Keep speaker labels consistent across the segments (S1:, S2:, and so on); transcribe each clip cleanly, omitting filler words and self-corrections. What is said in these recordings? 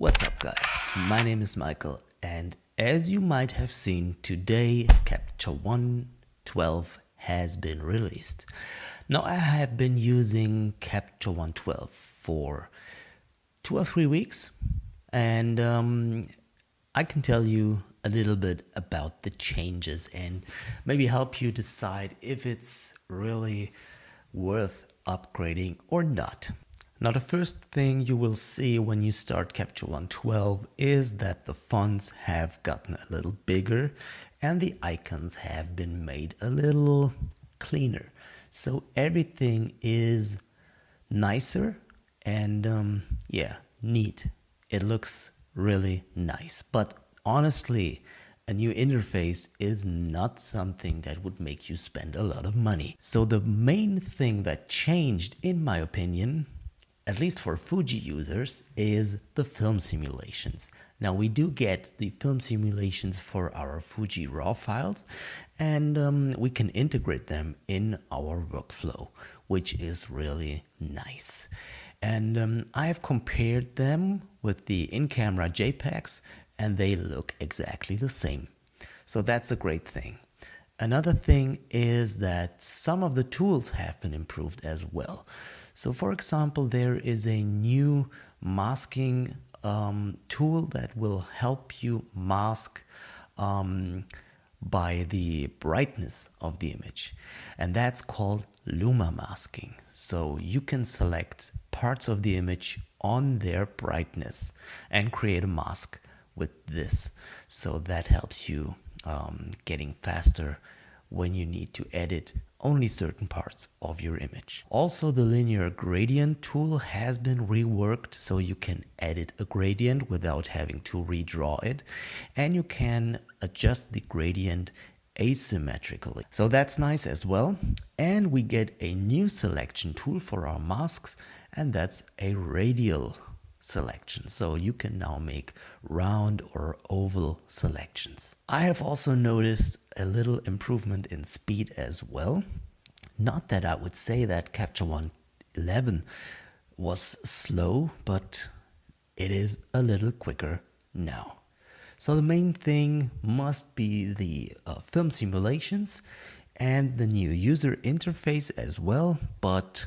S1: What's up, guys? My name is Michael, and as you might have seen, today Capture One 12 has been released. Now, I have been using Capture One 12 for 2 or 3 weeks, and I can tell you a little bit about the changes and maybe help you decide if it's really worth upgrading or not. Now, the first thing you will see when you start Capture One 12 is that the fonts have gotten a little bigger and the icons have been made a little cleaner. So everything is nicer and neat. It looks really nice. But honestly, a new interface is not something that would make you spend a lot of money. So the main thing that changed, in my opinion, at least for Fuji users, is the film simulations. Now, we do get the film simulations for our Fuji RAW files, and we can integrate them in our workflow, which is really nice. And I have compared them with the in-camera JPEGs, and they look exactly the same. So that's a great thing. Another thing is that some of the tools have been improved as well. So for example, there is a new masking tool that will help you mask by the brightness of the image. And that's called luma masking. So you can select parts of the image on their brightness and create a mask with this. So that helps you getting faster when you need to edit only certain parts of your image. Also, the linear gradient tool has been reworked, so you can edit a gradient without having to redraw it, and you can adjust the gradient asymmetrically. So that's nice as well. And we get a new selection tool for our masks, and that's a radial selection. So you can now make round or oval selections. I have also noticed a little improvement in speed as well. Not that I would say that Capture One 11 was slow, but it is a little quicker now. So the main thing must be the film simulations and the new user interface as well, but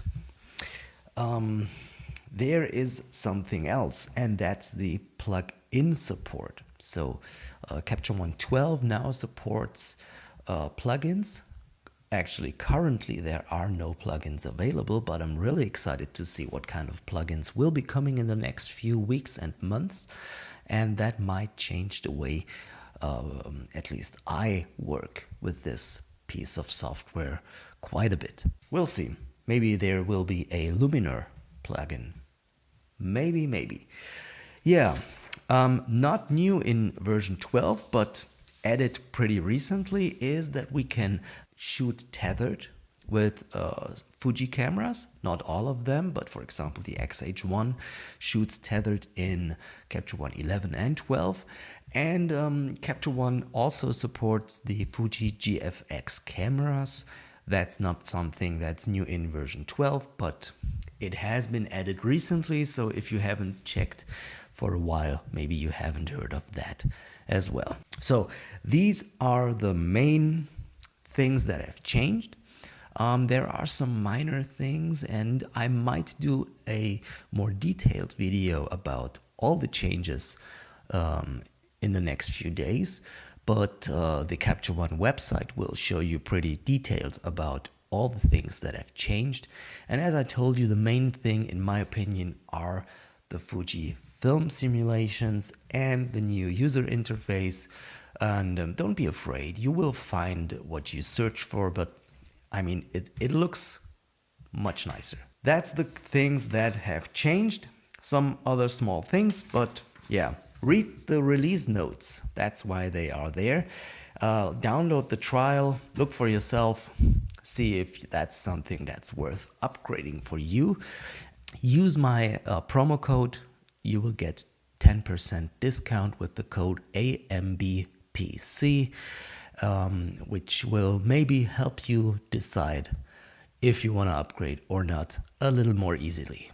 S1: there is something else, and that's the plug-in support. So Capture One 12 now supports plugins. Actually, currently there are no plugins available, but I'm really excited to see what kind of plugins will be coming in the next few weeks and months, and that might change the way at least I work with this piece of software quite a bit. We'll see. Maybe there will be a Luminar plugin. Maybe. Yeah, not new in version 12, but added pretty recently is that we can shoot tethered with Fuji cameras. Not all of them, but for example, the XH1 shoots tethered in Capture One 11 and 12. And Capture One also supports the Fuji GFX cameras. That's not something that's new in version 12, but it has been added recently, so if you haven't checked for a while, maybe you haven't heard of that as well. So these are the main things that have changed. There are some minor things, and I might do a more detailed video about all the changes in the next few days. But the Capture One website will show you pretty detailed about all the things that have changed. And as I told you, the main thing, in my opinion, are the Fuji Film Simulations and the new user interface. And don't be afraid, you will find what you search for, but I mean, it looks much nicer. That's the things that have changed. Some other small things, but yeah. Read the release notes, that's why they are there. Download the trial, look for yourself, see if that's something that's worth upgrading for you. Use my promo code, you will get 10% discount with the code AMBPC, which will maybe help you decide if you want to upgrade or not a little more easily.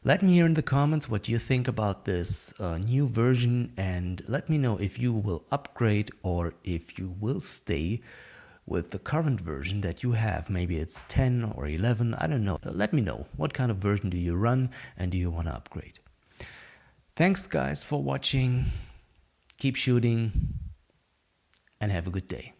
S1: Let me hear in the comments what you think about this new version, and let me know if you will upgrade or if you will stay with the current version that you have. Maybe it's 10 or 11, I don't know. Let me know what kind of version do you run and do you want to upgrade. Thanks guys for watching. Keep shooting and have a good day.